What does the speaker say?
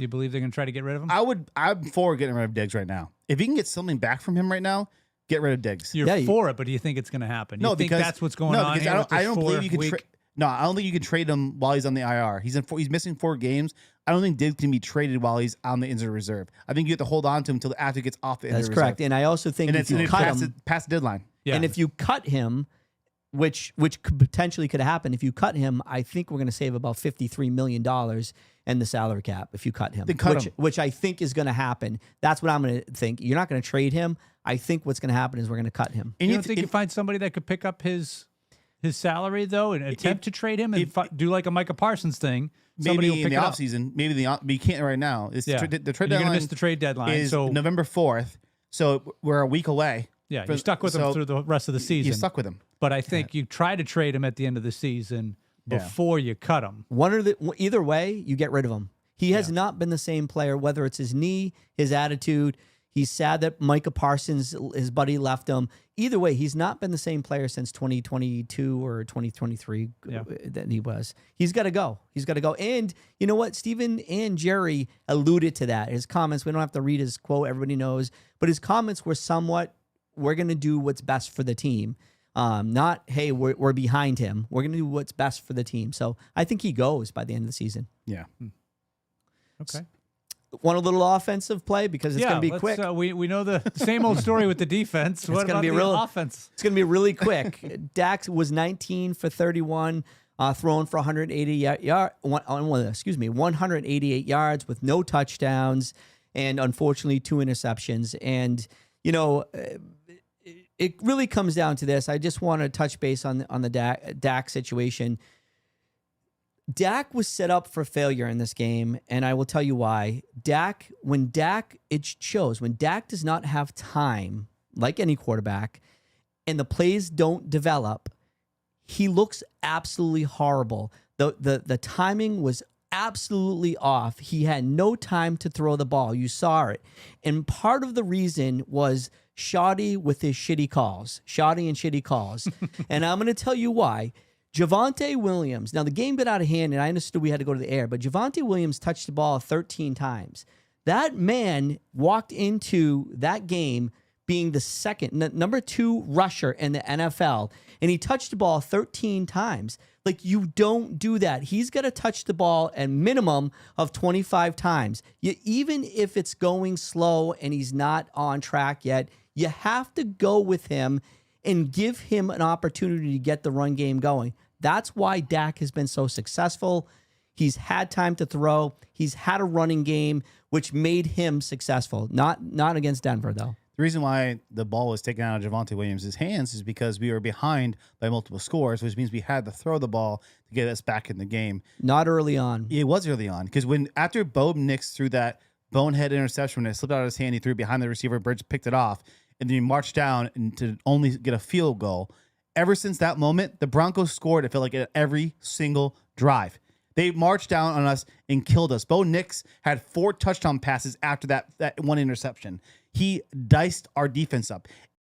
Do you believe they're going to try to get rid of him? I'm for getting rid of Diggs right now. If you can get something back from him right now, get rid of Diggs. You're for it, but do you think it's going to happen? No, you think because that's what's going on because here I don't believe you can. No, I don't think you can trade him while he's on the IR. He's missing 4 games. I don't think Diggs can be traded while he's on the injured reserve. I think you have to hold on to him until after he gets off the injured reserve. That's correct. And I also think if you cut him past the deadline. Yeah. And if you cut him, which could potentially could happen, if you cut him, I think we're going to save about $53 million in the salary cap if you cut him. Then cut him. Which I think is going to happen. That's what I'm going to think. You're not going to trade him. I think what's going to happen is we're going to cut him. And you don't think you find somebody that could pick up his salary, though, and attempt to trade him and do like a Micah Parsons thing? Maybe in the offseason. But you can't right now. The trade You're deadline going to miss the trade deadline. is so November 4th. So we're a week away. Yeah, you're stuck with him through the rest of the season. You're stuck with him. But I think you try to trade him at the end of the season before you cut him. Either way, you get rid of him. He has not been the same player, whether it's his knee, his attitude. He's sad that Micah Parsons, his buddy, left him. Either way, he's not been the same player since 2022 or 2023 that he was. He's got to go. He's got to go. And you know what? Steven and Jerry alluded to that. His comments, we don't have to read his quote. Everybody knows. But his comments were somewhat, we're going to do what's best for the team. Not, hey, we're behind him. We're going to do what's best for the team. So I think he goes by the end of the season. Yeah. Okay. Want a little offensive play because it's going to be quick. We know the same old story with the defense. What about the offense? It's going to be really quick. Dak was 19 for 31, thrown for 188 yards with no touchdowns, and unfortunately 2 interceptions. And you know, it really comes down to this. I just want to touch base on the Dak situation. Dak was set up for failure in this game, and I will tell you why. It shows when Dak does not have time, like any quarterback, and the plays don't develop, he looks absolutely horrible. The timing was absolutely off. He had no time to throw the ball. You saw it. And part of the reason was shoddy with his shitty calls. Shoddy and shitty calls. And I'm going to tell you why. Javonte Williams. Now, the game got out of hand, and I understood we had to go to the air, but Javonte Williams touched the ball 13 times. That man walked into that game being the number 2 rusher in the NFL, and he touched the ball 13 times. Like, you don't do that. He's got to touch the ball a minimum of 25 times. Even if it's going slow and he's not on track yet, you have to go with him and give him an opportunity to get the run game going. That's why Dak has been so successful. He's had time to throw. He's had a running game, which made him successful. Not against Denver, though. The reason why the ball was taken out of Javonte Williams' hands is because we were behind by multiple scores, which means we had to throw the ball to get us back in the game. Not early on. It was early on, because after Bo Nix threw that bonehead interception, when it slipped out of his hand, he threw it behind the receiver, Bridge picked it off, and then he marched down to only get a field goal. Ever since that moment, the Broncos scored, it felt like, at every single drive. They marched down on us and killed us. Bo Nix had 4 touchdown passes after that one interception. He diced our defense up.